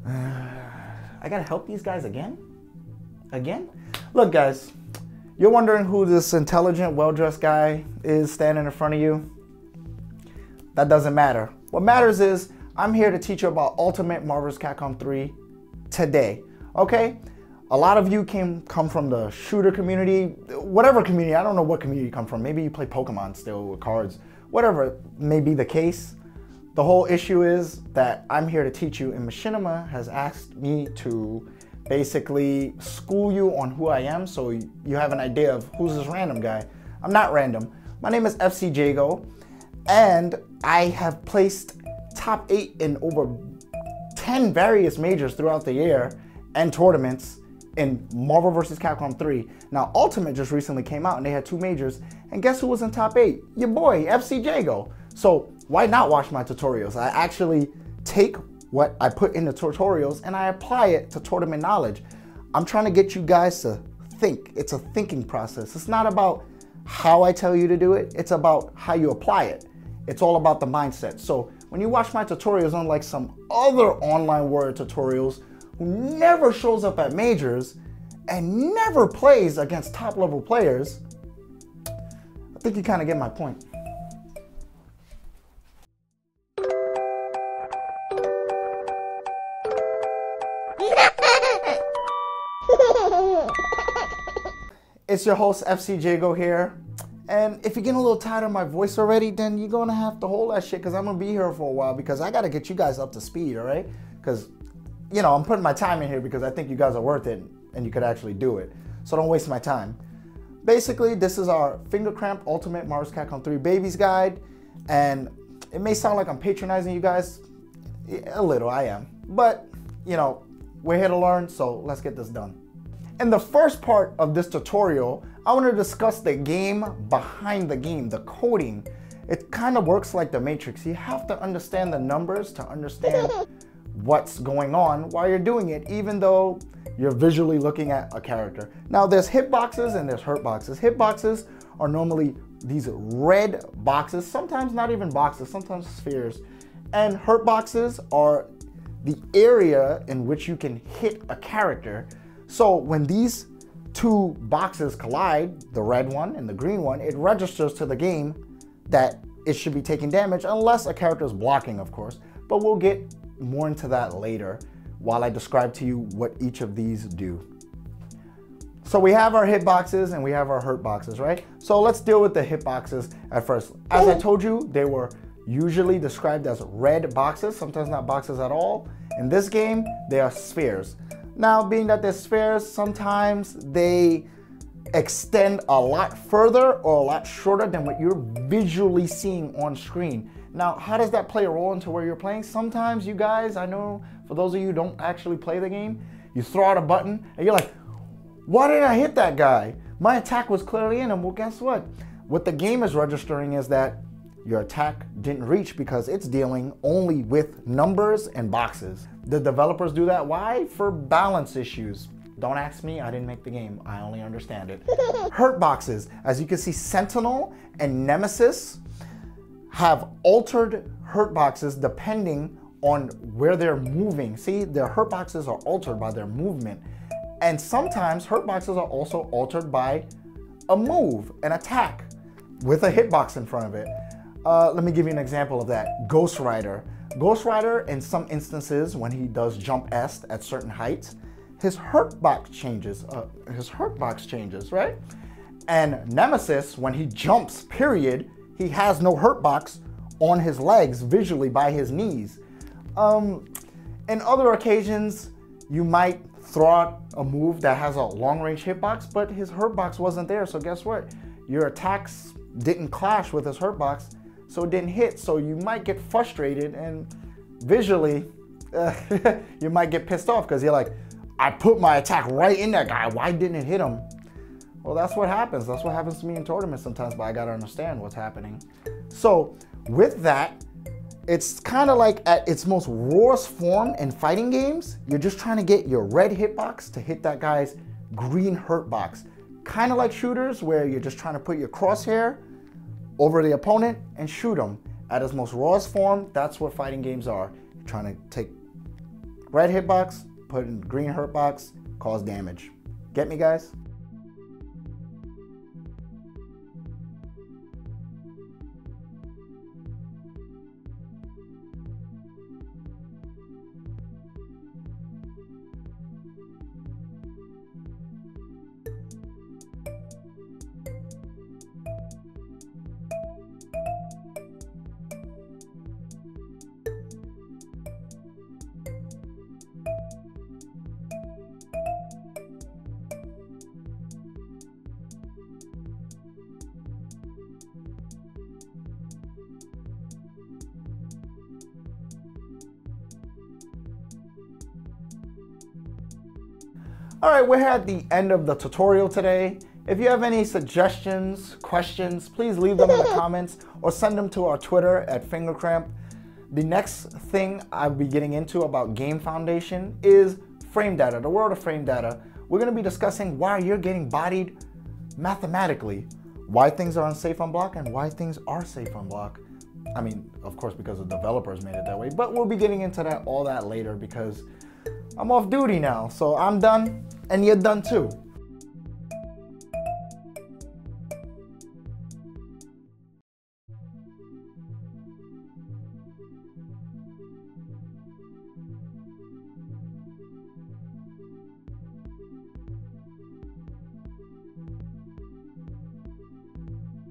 I gotta help these guys again? Again? Look, guys, you're wondering who this intelligent, well-dressed guy is standing in front of you? That doesn't matter. What matters is I'm here to teach you about Ultimate Marvel vs. Capcom 3 today, okay? A lot of you come from the shooter community, whatever community, I don't know what community you come from. Maybe you play Pokemon still with cards, whatever may be the case. The whole issue is that I'm here to teach you, and Machinima has asked me to basically school you on who I am so you have an idea of who's this random guy. I'm not random. My name is FC Jago, and I have placed top 8 in over 10 various majors throughout the year and tournaments in Marvel vs. Capcom 3. Now, Ultimate just recently came out and they had 2 majors, and guess who was in top 8? Your boy, FC Jago. So why not watch my tutorials? I actually take what I put in the tutorials and I apply it to tournament knowledge. I'm trying to get you guys to think. It's a thinking process. It's not about how I tell you to do it. It's about how you apply it. It's all about the mindset. So when you watch my tutorials, unlike some other online warrior tutorials who never shows up at majors and never plays against top level players, I think you kind of get my point. It's your host, FC Jago here. And if you're getting a little tired of my voice already, then you're gonna have to hold that shit, because I'm gonna be here for a while, because I gotta get you guys up to speed, all right? Because, you know, I'm putting my time in here because I think you guys are worth it and you could actually do it. So don't waste my time. Basically, this is our FingerCramp Ultimate Marvel vs. Capcom 3 Babies Guide. And it may sound like I'm patronizing you guys. A little, I am. But, you know, we're here to learn, so let's get this done. In the first part of this tutorial, I want to discuss the game behind the game, the coding. It kind of works like the Matrix. You have to understand the numbers to understand what's going on while you're doing it, even though you're visually looking at a character. Now, there's hitboxes and there's hurtboxes. Hitboxes are normally these red boxes, sometimes not even boxes, sometimes spheres. And hurtboxes are the area in which you can hit a character. So when these 2 boxes collide, the red one and the green one, it registers to the game that it should be taking damage, unless a character is blocking, of course. But we'll get more into that later while I describe to you what each of these do. So we have our hitboxes and we have our hurtboxes, right? So let's deal with the hitboxes at first. As I told you, they were usually described as red boxes, sometimes not boxes at all. In this game, they are spheres. Now, being that they're spheres, sometimes they extend a lot further or a lot shorter than what you're visually seeing on screen. Now, how does that play a role into where you're playing? Sometimes you guys, I know for those of you who don't actually play the game, you throw out a button and you're like, why did I hit that guy? My attack was clearly in him. Well, guess what? What the game is registering is that your attack didn't reach because it's dealing only with numbers and boxes. The developers do that. Why? For balance issues. Don't ask me, I didn't make the game. I only understand it. Hurtboxes, as you can see, Sentinel and Nemesis have altered hurtboxes depending on where they're moving. See, their hurtboxes are altered by their movement. And sometimes hurtboxes are also altered by a move, an attack, with a hitbox in front of it. Let me give you an example of that. Ghost Rider. Ghost Rider, in some instances, when he does jump S at certain heights, his hurtbox changes, right? And Nemesis, when he jumps, period, he has no hurtbox on his legs visually by his knees. In other occasions, you might throw out a move that has a long-range hitbox, but his hurtbox wasn't there, so guess what? Your attacks didn't clash with his hurtbox, so it didn't hit. So you might get frustrated and visually, you might get pissed off because you're like, I put my attack right in that guy. Why didn't it hit him? Well, that's what happens. That's what happens to me in tournaments sometimes, but I gotta understand what's happening. So with that, it's kind of like at its most rawest form in fighting games, you're just trying to get your red hitbox to hit that guy's green hurtbox. Kind of like shooters where you're just trying to put your crosshair over the opponent and shoot them. At its most rawest form, that's what fighting games are. You're trying to take red hitbox, put in green hurtbox, cause damage. Get me, guys? All right, we're at the end of the tutorial today. If you have any suggestions, questions, please leave them in the comments or send them to our Twitter at FingerCramp. The next thing I'll be getting into about game foundation is frame data, the world of frame data. We're gonna be discussing why you're getting bodied mathematically, why things are unsafe on block and why things are safe on block. I mean, of course, because the developers made it that way, but we'll be getting into all that later because I'm off duty now, so I'm done and you're done too.